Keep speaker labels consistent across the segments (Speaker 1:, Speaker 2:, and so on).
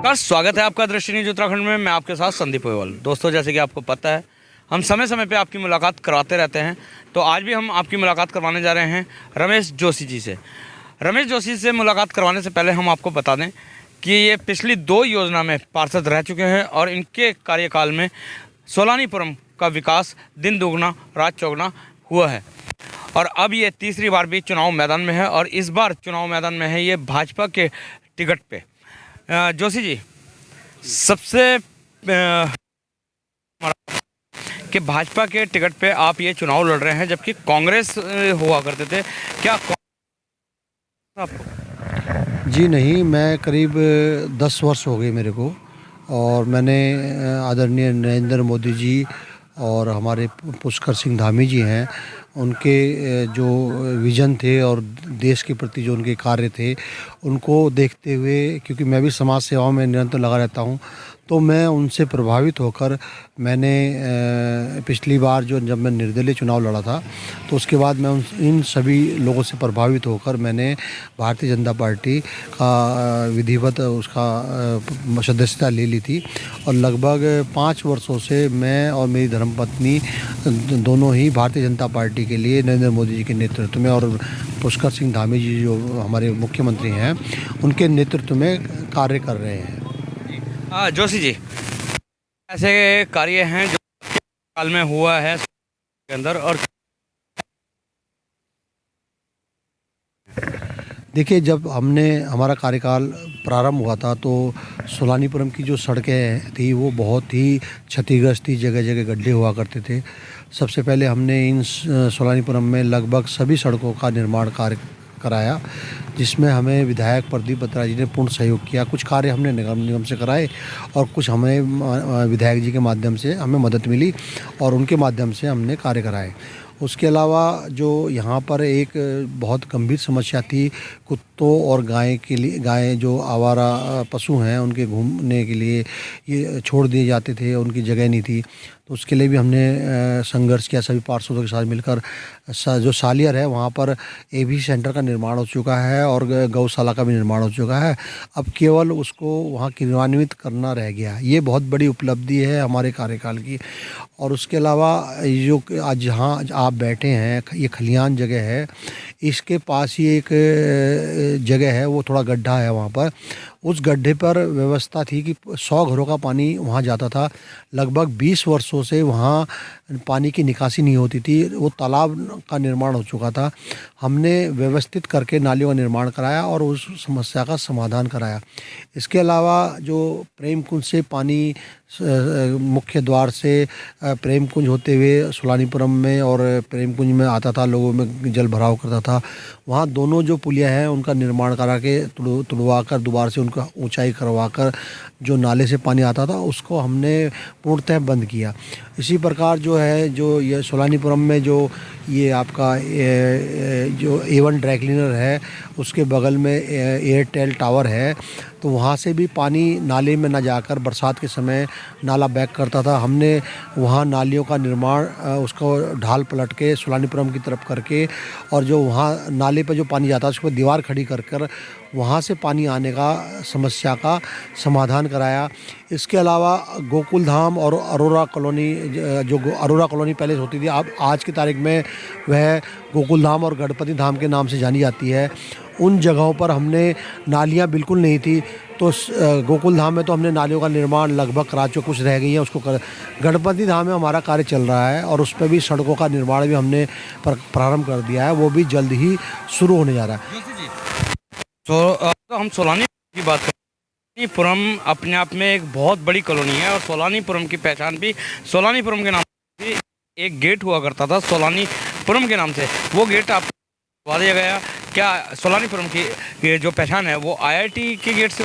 Speaker 1: नमस्कार, स्वागत है आपका दृष्टि न्यूज उत्तराखंड में। मैं आपके साथ संदीप अग्रवाल। दोस्तों, जैसे कि आपको पता है, हम समय समय पे आपकी मुलाकात कराते रहते हैं। तो आज भी हम आपकी मुलाकात करवाने जा रहे हैं रमेश जोशी जी से। रमेश जोशी से मुलाकात करवाने से पहले हम आपको बता दें कि ये पिछली 2 योजना में पार्षद रह चुके हैं और इनके कार्यकाल में सोलानीपुरम का विकास दिन दुगना रात चौगुना हुआ है। और अब ये तीसरी बार भी चुनाव मैदान में है और इस बार चुनाव मैदान में है ये भाजपा के टिकट पे। जोशी जी, सबसे कि भाजपा के टिकट पे आप ये चुनाव लड़ रहे हैं, जबकि कांग्रेस हुआ करते थे। क्या आपको?
Speaker 2: जी नहीं, मैं करीब 10 वर्ष हो गए मेरे को। और मैंने आदरणीय नरेंद्र मोदी जी और हमारे पुष्कर सिंह धामी जी हैं, उनके जो विज़न थे और देश के प्रति जो उनके कार्य थे, उनको देखते हुए, क्योंकि मैं भी समाज सेवाओं में निरंतर लगा रहता हूं, तो मैं उनसे प्रभावित होकर मैंने पिछली बार जब मैं निर्दलीय चुनाव लड़ा था, तो उसके बाद मैं इन सभी लोगों से प्रभावित होकर मैंने भारतीय जनता पार्टी का विधिवत उसका सदस्यता ले ली थी। और लगभग 5 वर्षों से मैं और मेरी धर्मपत्नी दोनों ही भारतीय जनता पार्टी के लिए नरेंद्र मोदी जी के नेतृत्व में और पुष्कर सिंह धामी जी जो हमारे मुख्यमंत्री हैं, उनके नेतृत्व में कार्य कर रहे हैं।
Speaker 1: जोशी जी, ऐसे कार्य हैं जो काल में हुआ है के अंदर? और
Speaker 2: देखिए, जब हमारा कार्यकाल प्रारंभ हुआ था तो सोलानीपुरम की जो सड़कें थी वो बहुत ही क्षतिग्रस्त थी, जगह जगह गड्ढे हुआ करते थे। सबसे पहले हमने इन सोलानीपुरम में लगभग सभी सड़कों का निर्माण कार्य कराया, जिसमें हमें विधायक प्रदीप बत्रा जी ने पूर्ण सहयोग किया। कुछ कार्य हमने निगम से कराए और कुछ हमें विधायक जी के माध्यम से हमें मदद मिली और उनके माध्यम से हमने कार्य कराए। उसके अलावा जो यहाँ पर एक बहुत गंभीर समस्या थी, कुत्तों और गाय जो आवारा पशु हैं, उनके घूमने के लिए ये छोड़ दिए जाते थे, उनकी जगह नहीं थी। तो उसके लिए भी हमने संघर्ष किया सभी पार्षदों के साथ मिलकर। जो सालियर है वहाँ पर एबी सेंटर का निर्माण हो चुका है और गौशाला का भी निर्माण हो चुका है। अब केवल उसको वहाँ क्रियान्वित करना रह गया। ये बहुत बड़ी उपलब्धि है हमारे कार्यकाल की। और उसके अलावा जो आज जहाँ आप बैठे हैं, ये खलियान जगह है, इसके पास ही एक जगह है, वो थोड़ा गड्ढा है वहाँ पर। उस गड्ढे पर व्यवस्था थी कि 100 घरों का पानी वहाँ जाता था। लगभग 20 वर्षों से वहाँ पानी की निकासी नहीं होती थी। वो तालाब का निर्माण हो चुका था। हमने व्यवस्थित करके नालियों का निर्माण कराया और उस समस्या का समाधान कराया। इसके अलावा जो प्रेम कुंज से पानी मुख्य द्वार से प्रेम कुंज होते हुए सोलानीपुरम में और प्रेम कुंज में आता था, लोगों में जल भराव करता था, वहाँ दोनों जो पुलिया हैं उनका निर्माण करा के तुड़वा कर दोबारा से उनका ऊंचाई करवा कर जो नाले से पानी आता था उसको हमने पूर्णतः बंद किया। इसी प्रकार जो है, जो ये सोलानीपुरम में जो ये आपका जो A1 ड्राई क्लीनर है, उसके बगल में एयरटेल टावर है, तो वहाँ से भी पानी नाले में न जाकर बरसात के समय नाला बैक करता था। हमने वहाँ नालियों का निर्माण उसको ढाल पलट के सोलानीपुरम की तरफ करके और जो वहाँ नाले पर जो पानी जाता है उस पर दीवार खड़ी कर वहाँ से पानी आने का समस्या का समाधान कराया। इसके अलावा गोकुल धाम और अरोरा कॉलोनी, जो अरोरा कॉलोनी पहले होती थी, अब आज की तारीख में वह गोकुल धाम और गणपति धाम के नाम से जानी जाती है। उन जगहों पर हमने नालियाँ बिल्कुल नहीं थी, तो गोकुल धाम में तो हमने नालियों का निर्माण लगभग करा चुके, कुछ रह गई है उसको गणपति धाम में हमारा कार्य चल रहा है और उस पर भी सड़कों का निर्माण भी हमने प्रारंभ कर दिया है, वो भी जल्द ही शुरू होने जा रहा है।
Speaker 1: तो हम सोलानी की बात करें, सोलानीपुरम अपने आप में एक बहुत बड़ी कॉलोनी है और सोलानीपुरम की पहचान भी सोलानीपुरम के नाम से एक गेट हुआ करता था, सोलानीपुरम के नाम से। वो गेट आप बता दिया गया। क्या सोलानीपुरम की जो पहचान है वो IIT के गेट से?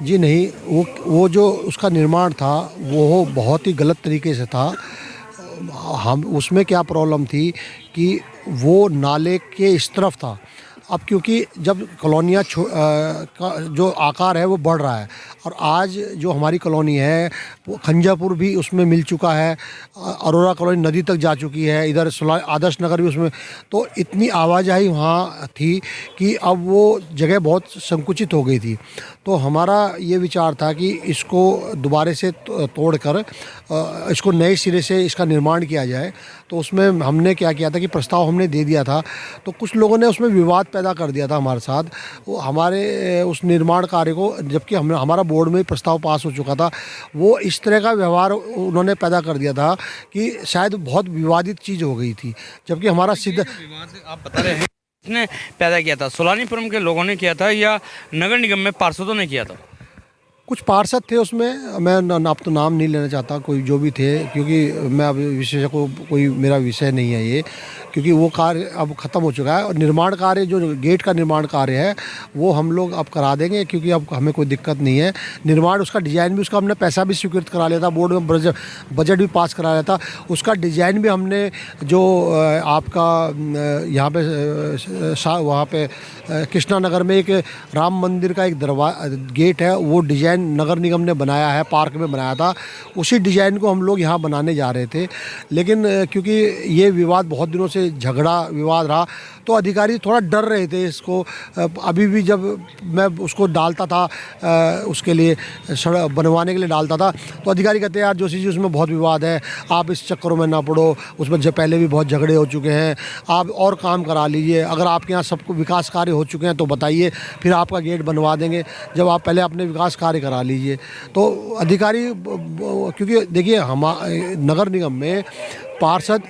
Speaker 2: जी नहीं, वो जो उसका निर्माण था वो बहुत ही गलत तरीके से था। हम उसमें क्या प्रॉब्लम थी कि वो नाले के इस तरफ था। अब क्योंकि जब कॉलोनियाँ का जो आकार है वो बढ़ रहा है, और आज जो हमारी कॉलोनी है वो खंजापुर भी उसमें मिल चुका है, अरोरा कॉलोनी नदी तक जा चुकी है, इधर आदर्श नगर भी उसमें, तो इतनी आवाजाही वहाँ थी कि अब वो जगह बहुत संकुचित हो गई थी। तो हमारा ये विचार था कि इसको दोबारा से तोड़कर इसको नए सिरे से इसका निर्माण किया जाए। तो उसमें हमने क्या किया था कि प्रस्ताव हमने दे दिया था, तो कुछ लोगों ने उसमें विवाद पैदा कर दिया था हमारे साथ, वो हमारे उस निर्माण कार्य को, जबकि हमारा बोर्ड में प्रस्ताव पास हो चुका था, वो इस तरह का व्यवहार उन्होंने पैदा कर दिया था कि शायद बहुत विवादित चीज़ हो गई थी, जबकि हमारा सीधा
Speaker 1: विवाद आप बता रहे हैं किसने पैदा किया था, सोलानीपुरम के लोगों ने किया था या नगर निगम में पार्षदों ने किया था?
Speaker 2: कुछ पार्षद थे उसमें, मैं अब तो नाम नहीं लेना चाहता, कोई जो भी थे, क्योंकि मैं अब विषय को, कोई मेरा विषय नहीं है ये, क्योंकि वो कार्य अब ख़त्म हो चुका है। और निर्माण कार्य, जो गेट का निर्माण कार्य है, वो हम लोग अब करा देंगे, क्योंकि अब हमें कोई दिक्कत नहीं है। निर्माण, उसका डिज़ाइन भी, उसका हमने पैसा भी स्वीकृत करा लिया था, बोर्ड में बजट भी पास करा लिया था, उसका डिज़ाइन भी हमने, जो आपका यहाँ पे वहाँ पे कृष्णा नगर में एक राम मंदिर का एक गेट है, वो डिज़ाइन नगर निगम ने बनाया है, पार्क में बनाया था, उसी डिज़ाइन को हम लोग यहाँ बनाने जा रहे थे। लेकिन क्योंकि ये विवाद बहुत दिनों से झगड़ा विवाद रहा, तो अधिकारी थोड़ा डर रहे थे इसको। अभी भी जब मैं उसको डालता था, उसके लिए सड़क बनवाने के लिए डालता था, तो अधिकारी कहते हैं यार जोशी जी उसमें बहुत विवाद है, आप इस चक्करों में ना पड़ो, उसमें जब पहले भी बहुत झगड़े हो चुके हैं, आप और काम करा लीजिए, अगर आपके यहाँ सबको विकास कार्य हो चुके हैं तो बताइए, फिर आपका गेट बनवा देंगे, जब आप पहले अपने विकास कार्य करा लीजिए। तो अधिकारी, क्योंकि देखिए नगर निगम में पार्षद,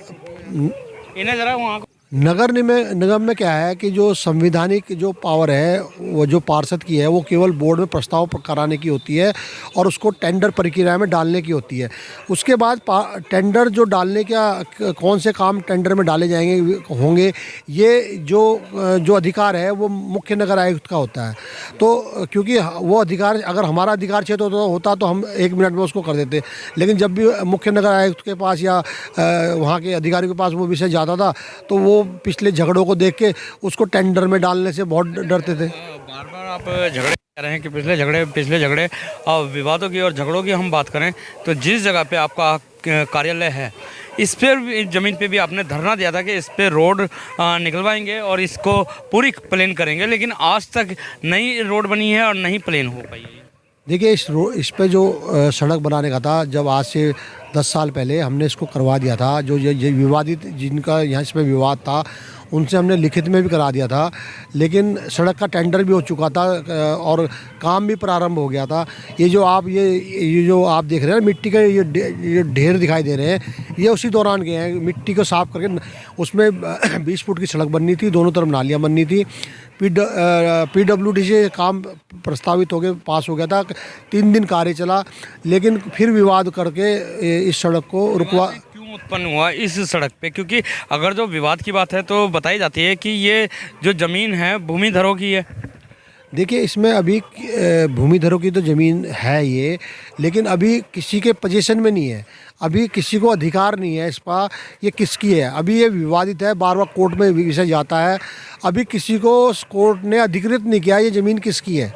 Speaker 1: इन्हें ज़रा वहाँ
Speaker 2: नगर निगम में क्या है कि जो संवैधानिक जो पावर है, वो जो पार्षद की है, वो केवल बोर्ड में प्रस्ताव कराने की होती है और उसको टेंडर प्रक्रिया में डालने की होती है। उसके बाद टेंडर जो डालने का, कौन से काम टेंडर में डाले जाएंगे होंगे, ये जो अधिकार है वो मुख्य नगर आयुक्त का होता है। तो क्योंकि वो अधिकार, अगर हमारा अधिकार क्षेत्र होता तो हम 1 मिनट में उसको कर देते, लेकिन जब भी मुख्य नगर आयुक्त के पास या वहाँ के अधिकारियों के पास वो विषय जाता था, तो वो पिछले झगड़ों को देख के उसको टेंडर में डालने से बहुत डरते थे।
Speaker 1: बार बार आप झगड़े कह रहे हैं कि पिछले झगड़े और विवादों की और झगड़ों की हम बात करें तो जिस जगह पे आपका कार्यालय है, इस पर ज़मीन पे भी आपने धरना दिया था कि इस पे रोड निकलवाएंगे और इसको पूरी प्लेन करेंगे, लेकिन आज तक नई रोड बनी है और नहीं प्लेन हो पाई है।
Speaker 2: देखिए इस पे जो सड़क बनाने का था, जब आज से 10 साल पहले हमने इसको करवा दिया था, जो ये विवादित, जिनका यहाँ इस पे विवाद था, उनसे हमने लिखित में भी करा दिया था, लेकिन सड़क का टेंडर भी हो चुका था और काम भी प्रारंभ हो गया था। ये जो आप देख रहे हैं मिट्टी के ये ढेर दिखाई दे रहे हैं, ये उसी दौरान के हैं। मिट्टी को साफ करके उसमें 20 फुट की सड़क बननी थी, दोनों तरफ नालियाँ बननी थी। PWD से काम प्रस्तावित हो गया, पास हो गया था, 3 दिन कार्य चला, लेकिन फिर विवाद करके इस सड़क को रुकवा।
Speaker 1: क्यों उत्पन्न हुआ इस सड़क पे? क्योंकि अगर जो विवाद की बात है तो बताई जाती है कि ये जो ज़मीन है भूमिधरों की है।
Speaker 2: देखिए इसमें अभी भूमिधरों की तो ज़मीन है ये, लेकिन अभी किसी के पोजीशन में नहीं है, अभी किसी को अधिकार नहीं है इस पर, ये किसकी है, अभी ये विवादित है, बार बार कोर्ट में विषय जाता है। अभी किसी को कोर्ट ने अधिकृत नहीं किया ये ज़मीन किसकी है,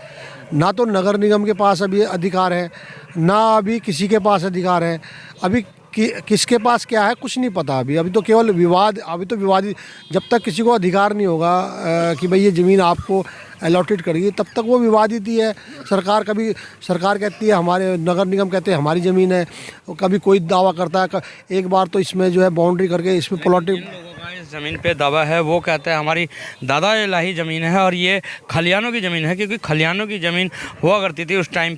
Speaker 2: ना तो नगर निगम के पास अभी अधिकार है, ना अभी किसी के पास अधिकार है। अभी किसके पास क्या है कुछ नहीं पता अभी तो केवल विवाद, अभी तो विवादित, जब तक किसी को अधिकार नहीं होगा कि भाई ये ज़मीन आपको अलॉटेड करेगी, तब तक वो विवादित ही है। सरकार कहती है हमारे, नगर निगम कहते हैं हमारी ज़मीन है, कभी कोई दावा करता है। एक बार तो इसमें जो है बाउंड्री करके इसमें प्लॉटिंग,
Speaker 1: ज़मीन पे दावा है, वो कहते हैं हमारी दादा इलाही ज़मीन है और ये खलियानों की ज़मीन है, क्योंकि खलियानों की ज़मीन हुआ करती थी उस टाइम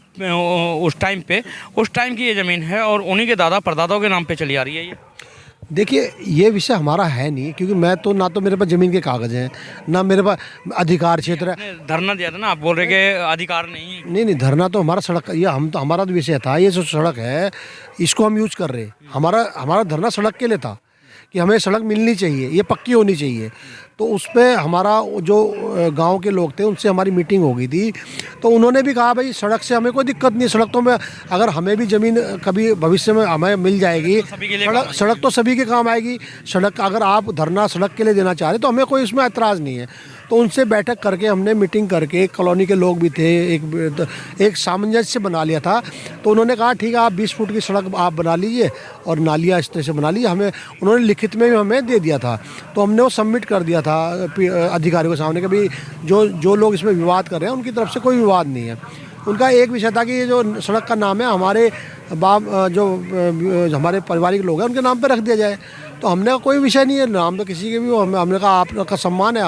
Speaker 1: की ये ज़मीन है और उन्हीं के दादा परदादाओं के नाम पे चली आ रही है ये।
Speaker 2: देखिए ये विषय हमारा है नहीं, क्योंकि मैं तो, ना तो मेरे पास ज़मीन के कागज़ हैं, ना मेरे पास अधिकार क्षेत्र है।
Speaker 1: धरना दिया था ना, आप बोल रहे कि अधिकार नहीं है।
Speaker 2: नहीं, धरना तो हमारा सड़क, ये हमारा तो विषय था, ये जो सड़क है इसको हम यूज कर रहे हैं। हमारा धरना सड़क के लिए था कि हमें सड़क मिलनी चाहिए, ये पक्की होनी चाहिए। तो उस पर हमारा जो गांव के लोग थे उनसे हमारी मीटिंग हो गई थी, तो उन्होंने भी कहा भाई सड़क से हमें कोई दिक्कत नहीं, सड़क तो में अगर हमें भी ज़मीन कभी भविष्य में हमें मिल जाएगी, सड़क तो सभी के काम आएगी। सड़क अगर आप धरना सड़क के लिए देना चाह रहे तो हमें कोई इसमें ऐतराज़ नहीं है। तो उनसे बैठक करके हमने मीटिंग करके, कॉलोनी के लोग भी थे, एक सामंजस्य बना लिया था। तो उन्होंने कहा ठीक है आप 20 फुट की सड़क आप बना लीजिए और नालियाँ इस तरह से बना लीजिए। हमें उन्होंने लिखित में भी हमें दे दिया था, तो हमने वो सबमिट कर दिया था अधिकारियों के सामने कि भाई जो लोग इसमें विवाद कर रहे हैं उनकी तरफ से कोई विवाद नहीं है। उनका एक विषय था कि ये जो सड़क का नाम है हमारे हमारे पारिवारिक लोग हैं उनके नाम पे रख दिया जाए। तो हमने कहा कोई विषय नहीं है, नाम तो किसी के भी हो। हमने कहा आपका सम्मान है,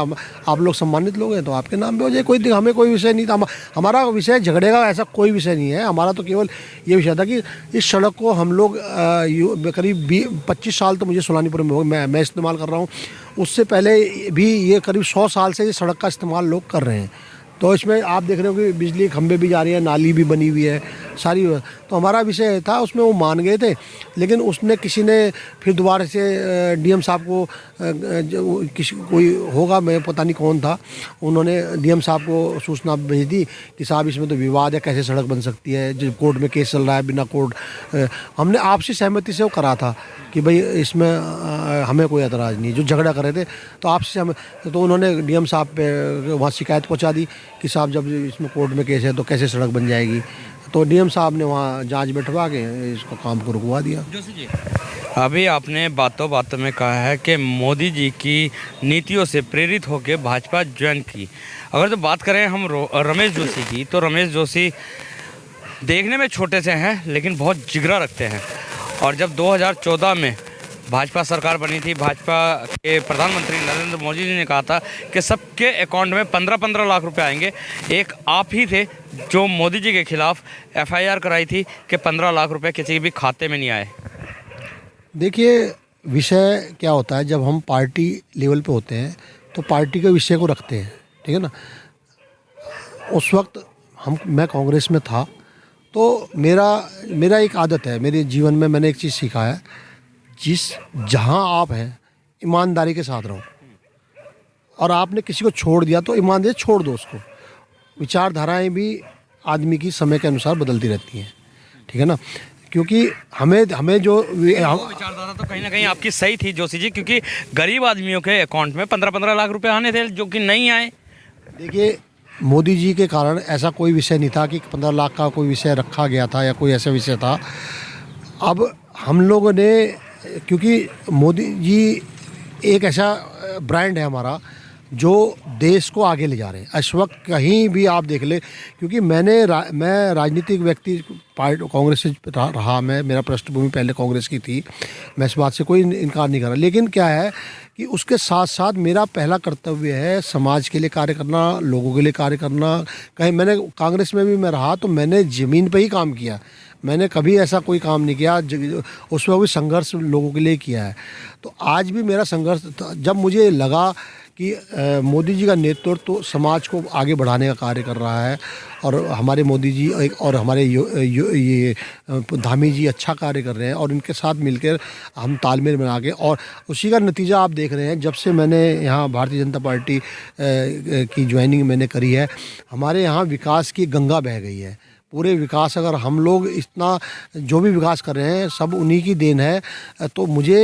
Speaker 2: आप लोग सम्मानित लोग हैं तो आपके नाम पे हो जाए, हमें कोई विषय नहीं था। हमारा विषय झगड़े का ऐसा कोई विषय नहीं है। हमारा तो केवल ये विषय था कि इस सड़क को हम लोग करीब 25 साल तो मुझे सोलानीपुरम में हो मैं इस्तेमाल कर रहा हूँ। उससे पहले भी ये करीब 100 साल से ये सड़क का इस्तेमाल लोग कर रहे हैं। तो इसमें आप देख रहे हो कि बिजली खंभे भी जा रही है, नाली भी बनी हुई है सारी। तो हमारा विषय था, उसमें वो मान गए थे। लेकिन उसने किसी ने फिर दोबारा से डीएम साहब को किसी कोई होगा, मैं पता नहीं कौन था, उन्होंने डीएम साहब को सूचना भेज दी कि साहब इसमें तो विवाद है, कैसे सड़क बन सकती है, जो कोर्ट में केस चल रहा है बिना कोर्ट। हमने आपसी सहमति से वो करा था कि भाई इसमें हमें कोई एतराज़ नहीं, जो झगड़ा कर रहे थे तो आपसी सहमति। तो उन्होंने डीएम साहब पे वहाँ शिकायत पहुँचा दी कि साहब जब इसमें कोर्ट में केस है तो कैसे सड़क बन जाएगी। तो डीएम साहब ने वहाँ जांच बैठवा के इसको काम को रुकवा दिया।
Speaker 1: जोशी जी, अभी आपने बातों बातों में कहा है कि मोदी जी की नीतियों से प्रेरित होकर भाजपा ज्वाइन की। अगर तो बात करें हम रमेश जोशी की, तो रमेश जोशी देखने में छोटे से हैं लेकिन बहुत जिगरा रखते हैं। और जब 2014 में भाजपा सरकार बनी थी, भाजपा के प्रधानमंत्री नरेंद्र मोदी जी ने कहा था कि सबके अकाउंट में 15-15 लाख रुपए आएंगे। एक आप ही थे जो मोदी जी के खिलाफ एफआईआर कराई थी कि 15 लाख रुपए किसी भी खाते में नहीं आए।
Speaker 2: देखिए विषय क्या होता है, जब हम पार्टी लेवल पे होते हैं तो पार्टी के विषय को रखते हैं, ठीक है ना। उस वक्त मैं कांग्रेस में था तो मेरा एक आदत है, मेरे जीवन में मैंने एक चीज़ सीखा है, जहाँ आप हैं ईमानदारी के साथ रहो। और आपने किसी को छोड़ दिया तो ईमानदारी छोड़ दो उसको। विचारधाराएं भी आदमी की समय के अनुसार बदलती रहती हैं, ठीक है ना। क्योंकि हमें जो
Speaker 1: विचारधारा तो कहीं ना कहीं आपकी सही थी जोशी जी, क्योंकि गरीब आदमियों के अकाउंट में 15-15 लाख रुपए आने थे जो कि नहीं आए।
Speaker 2: देखिए मोदी जी के कारण ऐसा कोई विषय नहीं था कि 15 लाख का कोई विषय रखा गया था या कोई ऐसा विषय था। अब हम लोगों ने, क्योंकि मोदी जी एक ऐसा ब्रांड है हमारा जो देश को आगे ले जा रहे हैं। इस वक्त कहीं भी आप देख ले, क्योंकि मैं राजनीतिक व्यक्ति पार्टी कांग्रेस से रहा, मेरा पृष्ठभूमि पहले कांग्रेस की थी, मैं इस बात से कोई इनकार नहीं कर रहा। लेकिन क्या है कि उसके साथ साथ मेरा पहला कर्तव्य है समाज के लिए कार्य करना, लोगों के लिए कार्य करना। कहीं मैंने कांग्रेस में भी मैं रहा तो मैंने ज़मीन पे ही काम किया, मैंने कभी ऐसा कोई काम नहीं किया, उसमें भी संघर्ष लोगों के लिए किया है। तो आज भी मेरा संघर्ष, जब मुझे लगा कि मोदी जी का नेतृत्व तो समाज को आगे बढ़ाने का कार्य कर रहा है और हमारे मोदी जी और हमारे ये धामी जी अच्छा कार्य कर रहे हैं और इनके साथ मिलकर हम तालमेल बना के, और उसी का नतीजा आप देख रहे हैं। जब से मैंने यहाँ भारतीय जनता पार्टी की ज्वाइनिंग मैंने करी है, हमारे यहाँ विकास की गंगा बह गई है। पूरे विकास, अगर हम लोग इतना जो भी विकास कर रहे हैं सब उन्हीं की देन है। तो मुझे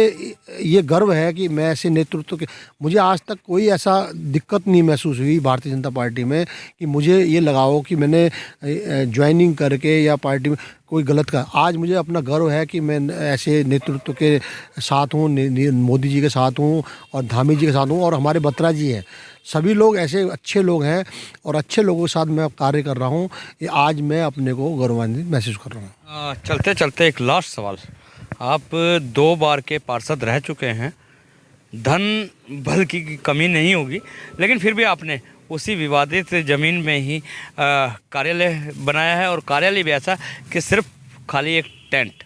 Speaker 2: ये गर्व है कि मैं ऐसे नेतृत्व के, मुझे आज तक कोई ऐसा दिक्कत नहीं महसूस हुई भारतीय जनता पार्टी में कि मुझे ये लगा हो कि मैंने ज्वाइनिंग करके या पार्टी में कोई गलत का। आज मुझे अपना गर्व है कि मैं ऐसे नेतृत्व के साथ हूँ, मोदी जी के साथ हूँ और धामी जी के साथ हूँ और हमारे बत्रा जी हैं। सभी लोग ऐसे अच्छे लोग हैं और अच्छे लोगों के साथ मैं कार्य कर रहा हूँ। ये आज मैं अपने को गौरवान्वित महसूस कर रहा हूँ।
Speaker 1: चलते चलते एक लास्ट सवाल, आप 2 बार के पार्षद रह चुके हैं, धन बल की कमी नहीं होगी, लेकिन फिर भी आपने उसी विवादित ज़मीन में ही कार्यालय बनाया है और कार्यालय भी ऐसा कि सिर्फ खाली एक टेंट।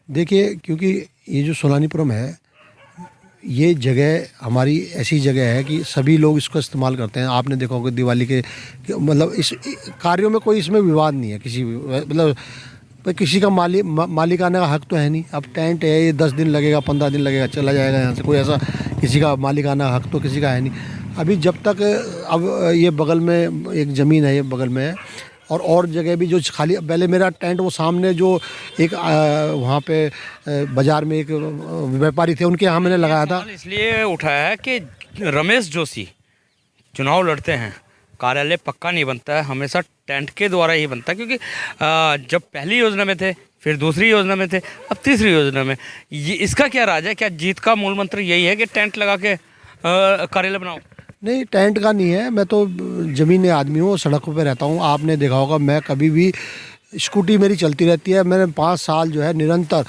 Speaker 2: देखिए क्योंकि ये जो सोलानीपुरम है, ये जगह हमारी ऐसी जगह है कि सभी लोग इसको इस्तेमाल करते हैं। आपने देखा होगा दिवाली के मतलब इस कार्यों में कोई इसमें विवाद नहीं है किसी भी, मतलब किसी का मालिकाना का हक तो है नहीं। अब टेंट है, ये 10 दिन लगेगा, 15 दिन लगेगा, चला जाएगा यहाँ से, कोई ऐसा किसी का मालिकाना हक तो किसी का है नहीं। अभी जब तक, अब ये बगल में एक ज़मीन है, ये बगल में है और जगह भी जो खाली, पहले मेरा टेंट वो सामने जो एक वहाँ पे बाज़ार में एक व्यापारी थे उनके यहाँ मैंने लगाया था।
Speaker 1: इसलिए उठाया है कि रमेश जोशी चुनाव लड़ते हैं, कार्यालय पक्का नहीं बनता है, हमेशा टेंट के द्वारा ही बनता है। क्योंकि जब पहली योजना में थे, फिर दूसरी योजना में थे, अब तीसरी योजना में, ये इसका क्या राज है? क्या जीत का मूल मंत्र यही है कि टेंट लगा के कार्यालय बनाओ?
Speaker 2: नहीं, टेंट का नहीं है। मैं तो ज़मीनी आदमी हूँ, सड़कों पे रहता हूँ। आपने देखा होगा मैं कभी भी स्कूटी मेरी चलती रहती है। मैंने 5 साल जो है निरंतर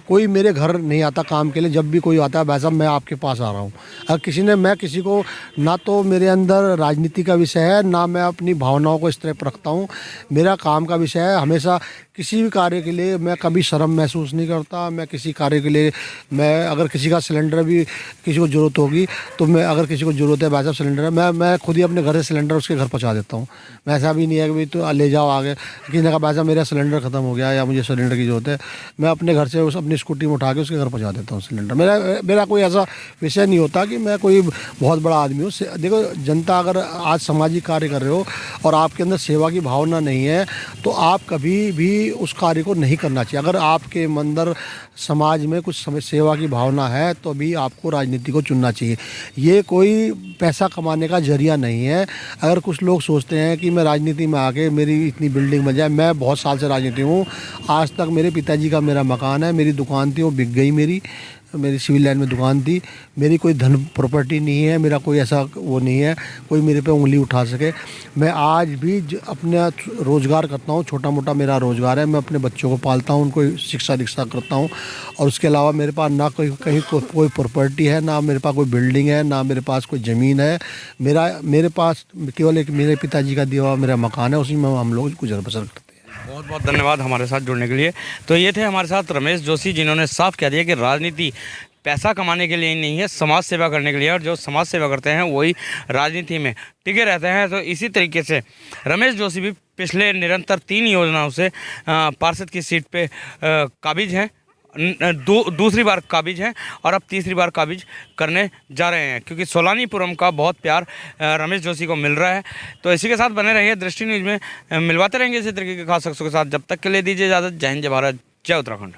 Speaker 2: कोई मेरे घर नहीं आता काम के लिए। जब भी कोई आता है, भाई साहब मैं आपके पास आ रहा हूँ। अगर किसी ने, मैं किसी को, ना तो मेरे अंदर राजनीति का विषय है, ना मैं अपनी भावनाओं को इस तरह पर रखता हूँ। मेरा काम का विषय है। हमेशा किसी भी कार्य के लिए मैं कभी शर्म महसूस नहीं करता। मैं किसी कार्य के लिए, मैं अगर किसी का सिलेंडर भी किसी को ज़रूरत होगी तो मैं, अगर किसी को ज़रूरत है भाई साहब सिलेंडर, मैं खुद ही अपने घर से सिलेंडर उसके घर पहुँचा देता हूँ। मैं ऐसा भी नहीं है कि भाई तो ले जाओ आगे। किसी ने कहा भाई साहब मेरा सिलेंडर ख़त्म हो गया या मुझे सिलेंडर की ज़रूरत है, मैं अपने घर से उस अपनी स्कूटी में उठा के उसके घर पहुँचा देता हूँ सिलेंडर। मेरा कोई ऐसा विषय नहीं होता कि मैं कोई बहुत बड़ा आदमी हूँ। देखो, जनता अगर आज सामाजिक कार्य कर रहे हो और आपके अंदर सेवा की भावना नहीं है तो आप कभी भी उस कार्य को नहीं करना चाहिए। अगर आपके अंदर समाज में कुछ सेवा की भावना है तो भी आपको राजनीति को चुनना चाहिए। ये कोई पैसा कमाने का जरिया नहीं है। अगर कुछ लोग सोचते हैं कि मैं राजनीति में आके मेरी इतनी बिल्डिंग बन जाए, मैं बहुत साल से राजनीति हूँ। आज तक मेरे पिताजी का मेरा मकान है, मेरी दुकान थी वो बिक गई। मेरी सिविल लाइन में दुकान थी। मेरी कोई धन प्रॉपर्टी नहीं है, मेरा कोई ऐसा वो नहीं है कोई मेरे पे उंगली उठा सके। मैं आज भी अपना रोज़गार करता हूँ, छोटा मोटा मेरा रोज़गार है। मैं अपने बच्चों को पालता हूँ, उनको शिक्षा दीक्षा करता हूँ। और उसके अलावा मेरे पास ना कहीं कोई प्रॉपर्टी है, ना मेरे पास कोई बिल्डिंग है, ना मेरे पास कोई ज़मीन है। मेरे पास केवल एक मेरे पिताजी का दिया हुआ मेरा मकान है, उसी में हम लोग गुजर बसर करते हैं।
Speaker 1: बहुत बहुत धन्यवाद हमारे साथ जुड़ने के लिए। तो ये थे हमारे साथ रमेश जोशी, जिन्होंने साफ कह दिया कि राजनीति पैसा कमाने के लिए नहीं है, समाज सेवा करने के लिए, और जो समाज सेवा करते हैं वही राजनीति में टिके रहते हैं। तो इसी तरीके से रमेश जोशी भी पिछले निरंतर 3 योजनाओं से पार्षद की सीट पे काबिज हैं। दूसरी बार काबिज हैं और अब तीसरी बार काबिज करने जा रहे हैं, क्योंकि सोलानीपुरम का बहुत प्यार रमेश जोशी को मिल रहा है। तो इसी के साथ बने रहिए दृष्टि न्यूज़ में, मिलवाते रहेंगे इसी तरीके के खास शख्सों के साथ। जब तक के लिए दीजिए इजाज़त। जय हिंद, जय भारत, जय उत्तराखंड।